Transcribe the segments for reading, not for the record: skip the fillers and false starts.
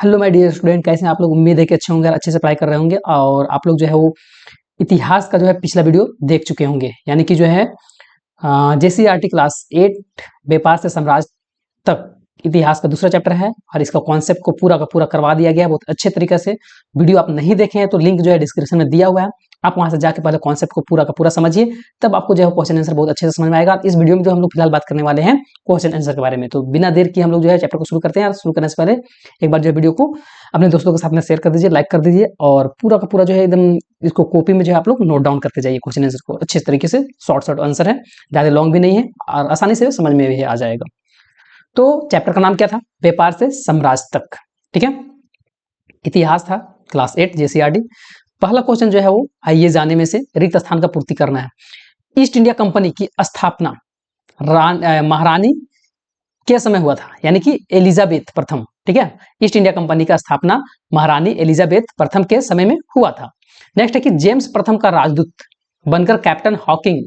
Hello my dear student, कैसे हैं आप लोग। उम्मीद है कि अच्छे होंगे और अच्छे से पढ़ाई कर रहे होंगे। और आप लोग जो है वो इतिहास का जो है पिछला वीडियो देख चुके होंगे, यानी कि जो है जेसीईआरटी क्लास 8 व्यापार से साम्राज्य तक इतिहास का दूसरा चैप्टर है और इसका कॉन्सेप्ट को पूरा का पूरा करवा दिया गया है बहुत अच्छे तरीके से। वीडियो आप नहीं देखे हैं तो लिंक जो है डिस्क्रिप्शन में दिया हुआ है, आप वहां से जाके पहले कॉन्सेप्ट को पूरा का पूरा समझिए, तब आपको जो है क्वेश्चन आंसर बहुत अच्छे से समझ में आएगा। इस वीडियो में जो हम लोग फिलहाल बात करने वाले हैं क्वेश्चन आंसर के बारे में, तो बिना देर की हम लोग जो है चैप्टर को शुरू करते हैं। और शुरू करने से पहले एक बार जो है वीडियो को अपने दोस्तों के साथ में शेयर कर दीजिए, लाइक कर दीजिए और पूरा का पूरा जो है एकदम इसको कॉपी में जो है आप लोग नोट डाउन करते जाइए क्वेश्चन आंसर को अच्छे तरीके से। शॉर्ट शॉर्ट आंसर है, ज्यादा लॉन्ग भी नहीं है और आसानी से समझ में भी आ जाएगा। तो चैप्टर का नाम क्या था? व्यापार से साम्राज्य तक। ठीक है, इतिहास था क्लास 8 जेसीईआरटी। पहला क्वेश्चन जो है वो आइए जाने में से रिक्त स्थान का पूर्ति करना है। ईस्ट इंडिया कंपनी की स्थापना महारानी के समय हुआ था, यानी कि एलिजाबेथ प्रथम। ठीक है, ईस्ट इंडिया कंपनी का स्थापना महारानी एलिजाबेथ प्रथम के समय में हुआ था। नेक्स्ट है कि जेम्स प्रथम का राजदूत बनकर कैप्टन हॉकिंग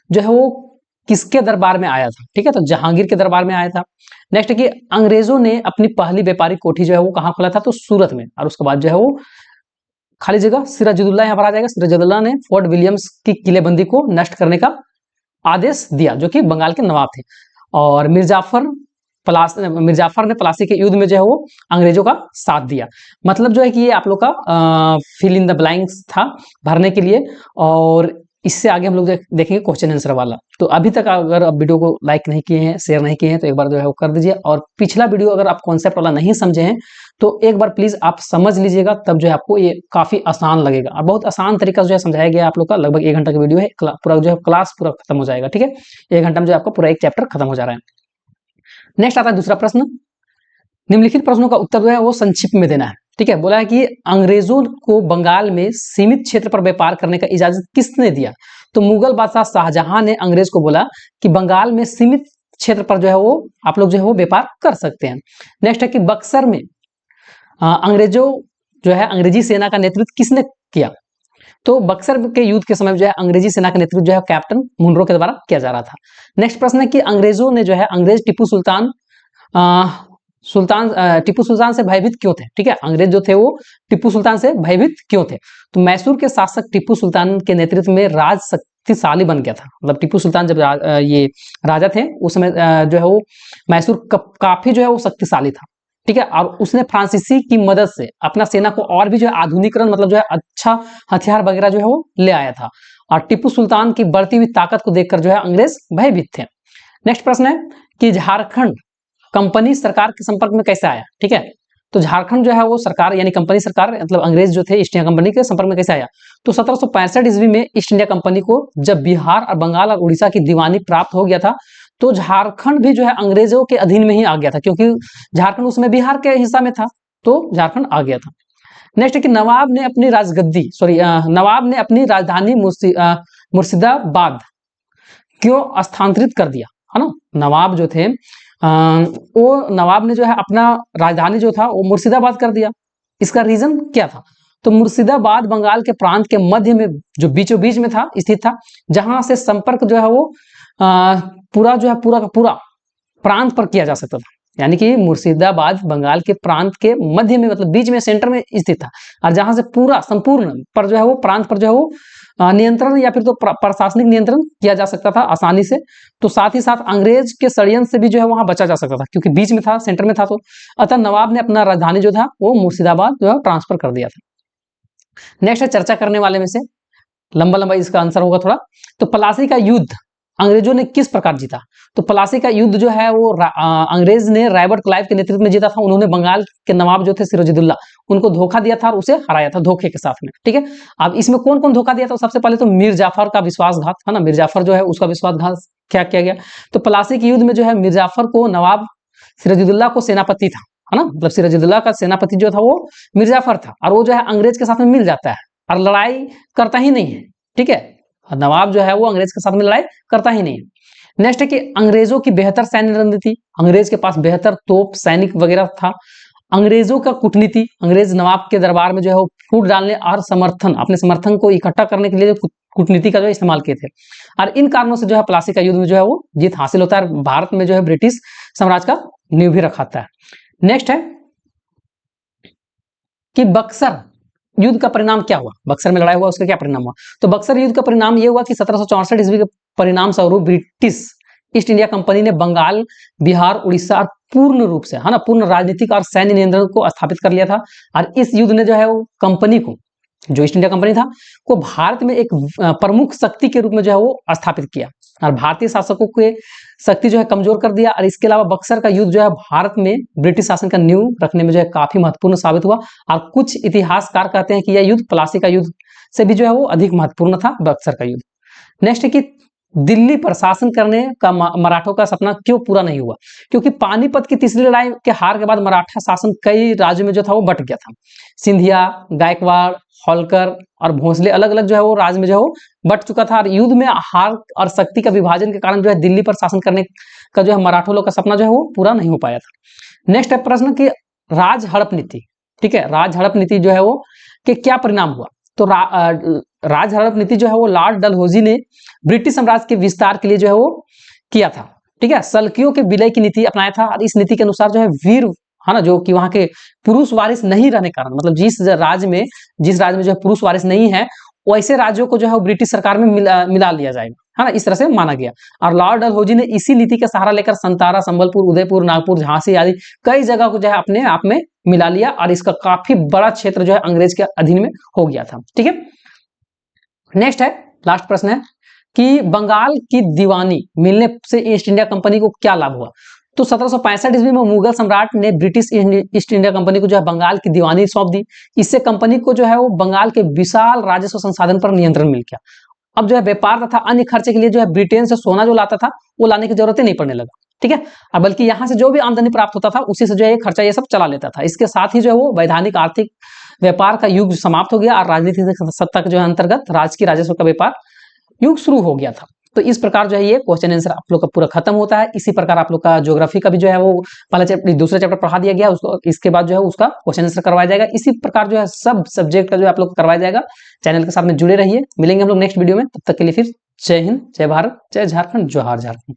जो है वो किसके दरबार में आया था? ठीक है, तो जहांगीर के दरबार में आया था। नेक्स्ट है कि अंग्रेजों ने अपनी पहली व्यापारिक कोठी जो है वो कहां खोला था? तो सूरत में। और उसके बाद जो है वो खाली जगह सिराजुद्दौला यहां पर आ जाएगा। सिराजुद्दौला ने फोर्ट विलियम्स की किलेबंदी को नष्ट करने का आदेश दिया, जो कि बंगाल के नवाब थे। और मिर्जाफर ने प्लासी के युद्ध में जो है वो अंग्रेजों का साथ दिया। मतलब जो है कि ये आप लोग का फिल इन द ब्लैंक्स था भरने के लिए। और इससे आगे हम लोग देखेंगे क्वेश्चन आंसर वाला। तो अभी तक अगर आप वीडियो को लाइक नहीं किए हैं, शेयर नहीं किए हैं, तो एक बार जो है वो कर दीजिए। और पिछला वीडियो अगर आप कॉन्सेप्ट वाला नहीं समझे हैं तो एक बार प्लीज आप समझ लीजिएगा, तब जो है आपको ये काफी आसान लगेगा। और बहुत आसान तरीका जो है समझाया गया आप लोग का। लगभग 1 घंटा का वीडियो है, पूरा जो है क्लास पूरा खत्म हो जाएगा। ठीक है, 1 घंटा में जो आपका पूरा एक चैप्टर खत्म हो जा रहा है। नेक्स्ट आता है दूसरा प्रश्न। निम्नलिखित प्रश्नों का उत्तर जो है वो संक्षिप्त में देना है। ठीक है, बोला है कि अंग्रेजों को बंगाल में सीमित क्षेत्र पर व्यापार करने का इजाजत किसने दिया? तो मुगल बादशाह शाहजहां ने अंग्रेज को बोला कि बंगाल में सीमित क्षेत्र पर जो है वो आप लोग जो है वो व्यापार कर सकते हैं। नेक्स्ट है कि बक्सर में अंग्रेजों जो है अंग्रेजी सेना का नेतृत्व किसने किया? तो बक्सर के युद्ध के समय जो है अंग्रेजी सेना का नेतृत्व जो है कैप्टन मुनरो के द्वारा किया जा रहा था। नेक्स्ट प्रश्न है कि अंग्रेजों ने जो है टीपू सुल्तान से भयभीत क्यों थे? ठीक है, अंग्रेज जो थे वो टीपू सुल्तान से भयभीत क्यों थे? तो मैसूर के शासक टीपू सुल्तान के नेतृत्व में राज शक्तिशाली बन गया था। मतलब टीपू सुल्तान जब ये राजा थे उस समय जो है वो मैसूर काफी जो है वो शक्तिशाली था। ठीक है, और उसने फ्रांसीसी की मदद से अपना सेना को और भी जो है आधुनिकरण, मतलब जो है अच्छा हथियार वगैरह जो है वो ले आया था। और टीपू सुल्तान की बढ़ती हुई ताकत को देखकर जो है अंग्रेज भयभीत थे। नेक्स्ट प्रश्न है कि झारखंड कंपनी सरकार के संपर्क में कैसे आया? ठीक है, तो झारखंड जो है वो सरकार यानी कंपनी सरकार मतलब अंग्रेज जो थे ईस्ट इंडिया कंपनी के संपर्क में कैसे आया? तो 1765 ईस्वी में ईस्ट इंडिया कंपनी को जब बिहार और बंगाल और उड़ीसा की दीवानी प्राप्त हो गया था तो झारखंड भी जो है अंग्रेजों के अधीन में ही आ गया था, क्योंकि झारखंड उसमें बिहार के हिस्सा में था, तो झारखंड आ गया था। नेक्स्ट है कि नवाब ने अपनी राजधानी मुर्शिदाबाद क्यों स्थानांतरित कर दिया? है ना, नवाब जो थे वो नवाब ने जो है अपना राजधानी जो था वो मुर्शिदाबाद कर दिया। इसका रीजन क्या था? तो मुर्शिदाबाद बंगाल के प्रांत के मध्य में जो बीचों बीच में था स्थित था, जहां से संपर्क जो है वो पूरा जो है पूरा का पूरा प्रांत पर किया जा सकता था। यानी कि मुर्शिदाबाद बंगाल के प्रांत के मध्य में, मतलब बीच में, सेंटर में स्थित था, और जहां से पूरा संपूर्ण पर जो है वो प्रांत पर जो है वो नियंत्रण या फिर तो प्रशासनिक नियंत्रण किया जा सकता था आसानी से। तो साथ ही साथ अंग्रेज के षड्यंत्र से भी जो है वहां बचा जा सकता था, क्योंकि बीच में था, सेंटर में था। तो अतः नवाब ने अपना राजधानी जो था वो मुर्शिदाबाद जो है ट्रांसफर कर दिया था। नेक्स्ट है चर्चा करने वाले में से लंबा लंबा इसका आंसर होगा थोड़ा। तो प्लासी का युद्ध अंग्रेजों ने किस प्रकार जीता? तो प्लासी का युद्ध जो है वो अंग्रेज ने रॉबर्ट क्लाइव के नेतृत्व में जीता था। उन्होंने बंगाल के नवाब जो थे सिराजुद्दौला, उनको धोखा दिया था और उसे हराया था धोखे के साथ में। ठीक है, अब इसमें कौन कौन धोखा दिया था? सबसे पहले तो मीर जाफर का विश्वासघात, है ना, मीर जाफर जो है उसका विश्वासघात क्या किया गया? तो प्लासी के युद्ध में जो है मीर जाफर को नवाब सिराजुद्दौला को सेनापति था, है ना, मतलब सिराजुद्दौला का सेनापति जो था वो मीर जाफर था, और वो जो है अंग्रेज के साथ में मिल जाता है और लड़ाई करता ही नहीं है। ठीक है, नवाब जो है वो अंग्रेज के साथ में लड़ाई करता ही नहीं है। नेक्स्ट है कि अंग्रेजों की बेहतर सैन्य रणनीति, अंग्रेज के पास बेहतर तोप सैनिक वगैरह था। अंग्रेजों का कूटनीति, अंग्रेज नवाब के दरबार में जो है वो फूट डालने और समर्थन, अपने समर्थन को इकट्ठा करने के लिए कूटनीति का जो इस्तेमाल किए थे। और इन कारणों से जो है प्लासी का युद्ध में जो है वो जीत हासिल होता है। भारत में जो है ब्रिटिश साम्राज्य का नींव भी रखाता है। नेक्स्ट है कि बक्सर युद्ध का परिणाम क्या हुआ, बक्सर में लड़ाई हुआ उसका क्या परिणाम हुआ। तो बक्सर युद्ध का परिणाम यह हुआ कि 1764 ईस्वी के परिणाम स्वरूप ब्रिटिश ईस्ट इंडिया कंपनी ने बंगाल, बिहार, उड़ीसा और पूर्ण रूप से, है ना, पूर्ण राजनीतिक और सैन्य नियंत्रण को स्थापित कर लिया था। और इस युद्ध ने जो है वो कंपनी को, जो ईस्ट इंडिया कंपनी था, को भारत में एक प्रमुख शक्ति के रूप में जो है वो स्थापित किया और भारतीय शासकों के शक्ति जो है कमजोर कर दिया। और इसके अलावा बक्सर का युद्ध जो है भारत में ब्रिटिश शासन का नींव रखने में जो है काफी महत्वपूर्ण साबित हुआ। और कुछ इतिहासकार कहते हैं कि यह युद्ध प्लासी का युद्ध से भी जो है वो अधिक महत्वपूर्ण था, बक्सर का युद्ध। नेक्स्ट है कि दिल्ली पर शासन करने का मराठों का सपना क्यों पूरा नहीं हुआ। क्योंकि पानीपत की तीसरी लड़ाई के हार के बाद मराठा शासन कई राज्यों में जो था वो बट गया था। सिंधिया, गायकवाड़, होलकर और भोसले अलग अलग जो है वो राज्य में जो है वो बट चुका था। और युद्ध में हार और शक्ति का विभाजन के कारण जो है दिल्ली पर शासन करने का जो है मराठों लोग का सपना जो है वो पूरा नहीं हो पाया था। नेक्स्ट है प्रश्न कि राज हड़प नीति, ठीक है, राज हड़प नीति जो है वो के क्या परिणाम हुआ। तो राज हड़प नीति जो है वो लॉर्ड डलहौजी ने ब्रिटिश साम्राज्य के विस्तार के लिए जो है वो किया था, ठीक है। सल्कियों के विलय की नीति अपनाया था और इस नीति के अनुसार जो है वीर, है ना, जो कि वहां के पुरुष वारिस नहीं रहने के कारण, मतलब जिस राज्य में जो है पुरुष वारिस नहीं है, वैसे राज्यों को जो है ब्रिटिश सरकार में मिला लिया जाएगा, है ना, इस तरह से माना गया। और लॉर्ड डलहौजी ने इसी नीति का सहारा लेकर संतारा, संबलपुर, उदयपुर, नागपुर, झांसी आदि कई जगह को जो है अपने आप में मिला लिया और इसका काफी बड़ा क्षेत्र जो है अंग्रेज के अधीन में हो गया था, ठीक है। नेक्स्ट है, लास्ट प्रश्न है कि बंगाल की दीवानी मिलने से ईस्ट इंडिया कंपनी को क्या लाभ हुआ। तो 1765 ईस्वी में मुगल सम्राट ने ब्रिटिश ईस्ट इंडिया कंपनी को जो है बंगाल की दीवानी सौंप दी। इससे कंपनी को जो है वो बंगाल के विशाल राजस्व संसाधन पर नियंत्रण मिल गया। अब जो है व्यापार तथा अन्य खर्चे के लिए जो है ब्रिटेन से सोना जो लाता था वो लाने की जरूरत ही नहीं पड़ने लगा, ठीक है। और बल्कि यहाँ से जो भी आमदनी प्राप्त होता था उसी से जो है खर्चा ये सब चला लेता था। इसके साथ ही जो है वो वैधानिक आर्थिक व्यापार का युग समाप्त हो गया और राजनीतिक सत्ता के जो है अंतर्गत राजकीय राजस्व का व्यापार युग शुरू हो गया था। तो इस प्रकार जो है ये क्वेश्चन आंसर आप लोग का पूरा खत्म होता है। इसी प्रकार आप लोग का ज्योग्राफी का भी जो है वो पहला चैप्टर, दूसरा चैप्टर पढ़ा दिया गया, उसको इसके बाद जो है उसका क्वेश्चन आंसर करवाया जाएगा। इसी प्रकार जो है सब सब्जेक्ट का जो है आप लोग करवाया जाएगा। चैनल के साथ में जुड़े रहिए, मिलेंगे हम लोग नेक्स्ट वीडियो में। तब तक के लिए फिर जय हिंद, जय भारत, जय झारखंड, जोहार झारखंड।